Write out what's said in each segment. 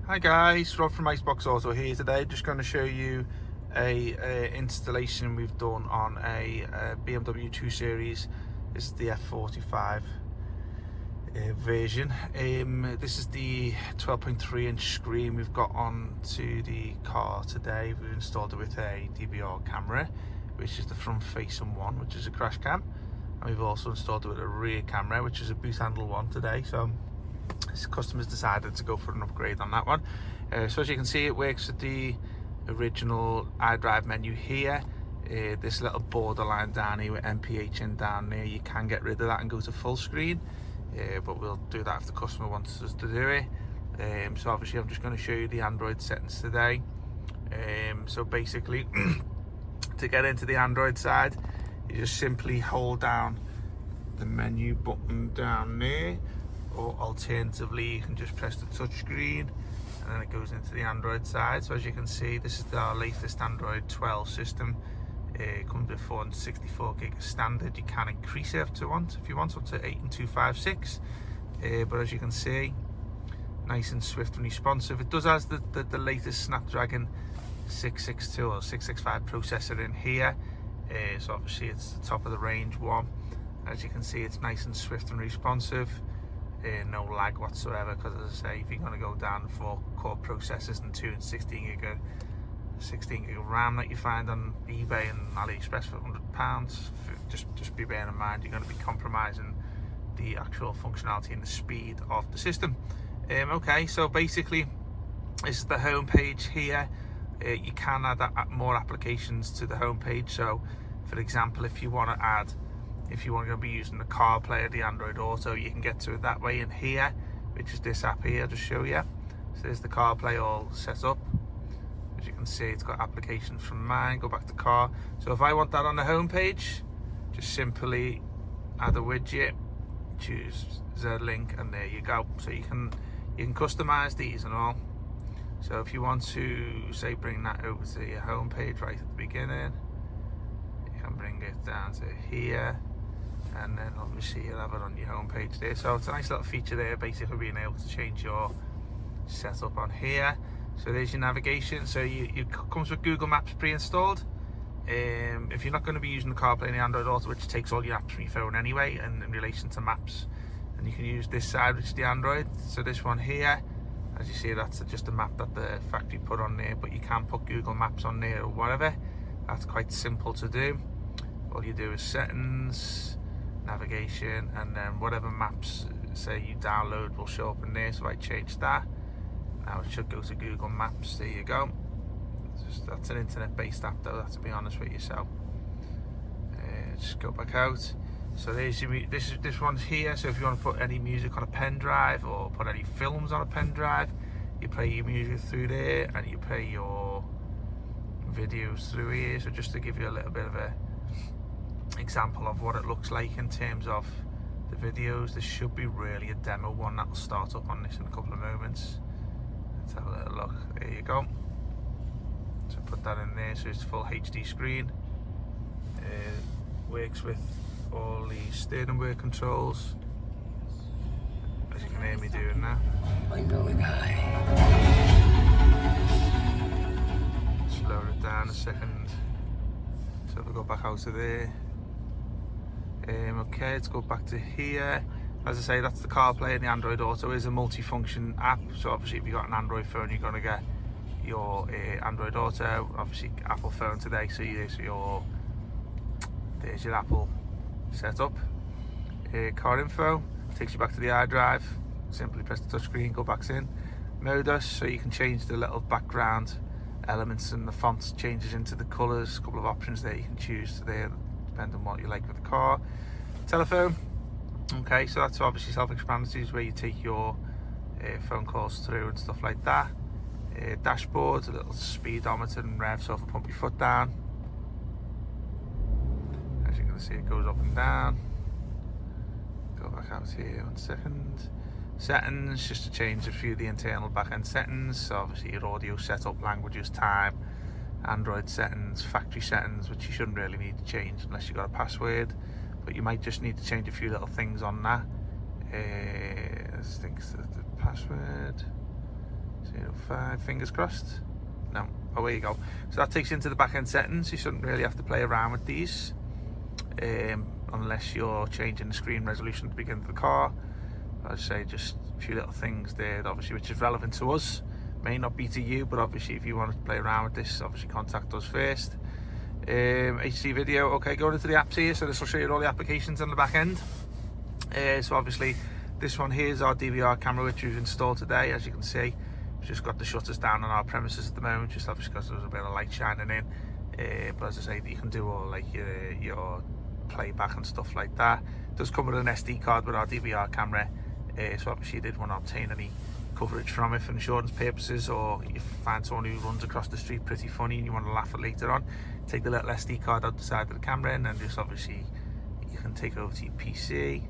Hi guys, Rob from Iceboxauto here today. Just going to show you a installation we've done on a BMW 2 Series. This is the F45 version. This is the 12.3 inch screen we've got onto the car today. We've installed it with a DVR camera, which is the front facing one, which is a crash cam, and we've also installed it with a rear camera, which is a boot handle one today. So customers decided to go for an upgrade on that one. So as you can see, it works with the original iDrive menu here. This little borderline down here with MPH in down there, you can get rid of that and go to full screen, but we'll do that if the customer wants us to do it. So obviously I'm just going to show you the Android settings today. So basically to get into the Android side, you just simply hold down the menu button down there, or alternatively you can just press the touch screen and then it goes into the Android side. So as you can see, this is our latest Android 12 system. It comes with 464 gig standard. You can increase it if you want up to 8 and 256, but as you can see, nice and swift and responsive. It does has the latest Snapdragon 662 or 665 processor in here, so obviously it's the top of the range one. As you can see, it's nice and swift and responsive. No lag whatsoever, because as I say, if you're going to go down 4 core processors and 2 and 16 gig of RAM that you find on eBay and AliExpress for £100, just be bearing in mind you're going to be compromising the actual functionality and the speed of the system. Okay, so basically this is the home page here. You can add more applications to the home page. So for example, if you want to be using the CarPlay or the Android Auto, you can get to it that way in here, which is this app here. I'll just show you. So there's the CarPlay all set up. As you can see, it's got applications from mine. Go back to car. So if I want that on the home page, just simply add a widget, choose Z-Link, and there you go. So you can customize these and all. So if you want to, say, bring that over to your home page right at the beginning, you can bring it down to here, and then obviously you'll have it on your home page there. So it's a nice little feature there, basically being able to change your setup on here. So there's your navigation. So it comes with Google Maps pre-installed. If you're not going to be using the CarPlay and the Android Auto, which takes all your apps from your phone anyway, and in relation to maps, and you can use this side, which is the Android. So this one here, as you see, that's just a map that the factory put on there, but you can put Google Maps on there or whatever. That's quite simple to do. All you do is settings, navigation, and then whatever maps say you download will show up in there. So I change that. Now it should go to Google Maps. There you go. That's an internet-based app though, to be honest with you. So just go back out. So there's your, this one's here. So if you want to put any music on a pen drive or put any films on a pen drive, you play your music through there and you play your videos through here. So just to give you a little bit of a example of what it looks like in terms of the videos, this should be really a demo one that will start up on this in a couple of moments. Let's have a little look. There you go. So put that in there. So it's full HD screen. Works with all the steering wheel controls, as you can hear me doing now. Slow it down a second. So if I go back out of there. Okay, let's go back to here. As I say, that's the CarPlay, and the Android Auto is a multi-function app. So obviously if you've got an Android phone, you're going to get your Android Auto. Obviously Apple phone today, so there's your Apple setup. Car info takes you back to the iDrive. Simply press the touchscreen, go back in. Modus, so you can change the little background elements, and the font changes into the colours. A couple of options there you can choose there, depending on what you like with the car. Telephone. Okay, so that's obviously self-explanatory, is where you take your phone calls through and stuff like that. Dashboard, a little speedometer and rev, so if I pump your foot down, as you can see, it goes up and down. Go back out here 1 second. Settings, just to change a few of the internal back-end settings. So obviously your audio setup, languages, time, Android settings, factory settings, which you shouldn't really need to change unless you've got a password, but you might just need to change a few little things on that. I think the password. So 05, fingers crossed. No, oh, there you go. So that takes you into the back end settings. You shouldn't really have to play around with these unless you're changing the screen resolution to begin the car. I'd say just a few little things there, obviously, which is relevant to us. May not be to you, but obviously if you want to play around with this, obviously contact us first. HD video, okay, going into the apps here, so this will show you all the applications on the back end. So obviously this one here is our DVR camera, which we've installed today. As you can see, we've just got the shutters down on our premises at the moment, just obviously because there's a bit of light shining in. But as I say, you can do all like your playback and stuff like that. It does come with an SD card with our DVR camera, so obviously you did want to obtain any coverage from it for insurance purposes, or you find someone who runs across the street pretty funny and you want to laugh at later on, take the little SD card out the side of the camera, and then just obviously you can take it over to your PC.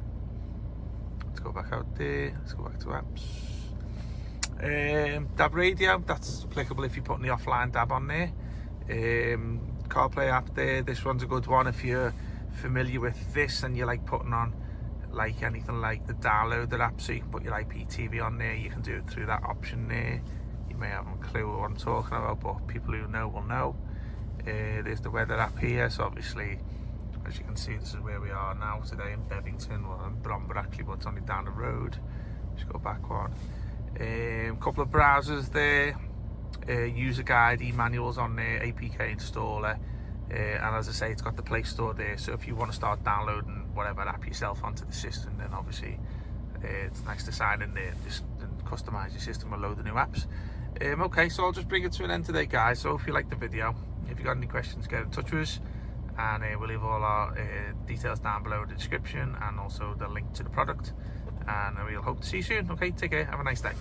Let's go back out there, let's go back to apps. DAB radio, that's applicable if you're putting the offline DAB on there. CarPlay app there, this one's a good one if you're familiar with this and you like putting on like anything like the downloader app, so you can put your IPTV on there. You can do it through that option there. You may have a clue what I'm talking about, but people who know will know. There's the weather app here, so obviously as you can see, this is where we are now today in Bevington, or in Bromber actually, but it's only down the road. Just go back one. Couple of browsers there, user guide, e-manuals on there, APK installer, and as I say, it's got the Play Store there, so if you want to start downloading whatever app yourself onto the system, then obviously it's nice to sign in there and customize your system and load the new apps. Okay, so I'll just bring it to an end today, guys. So if you liked the video, if you got any questions, get in touch with us, and we'll leave all our details down below in the description, and also the link to the product, and we'll hope to see you soon. Okay, take care, have a nice day.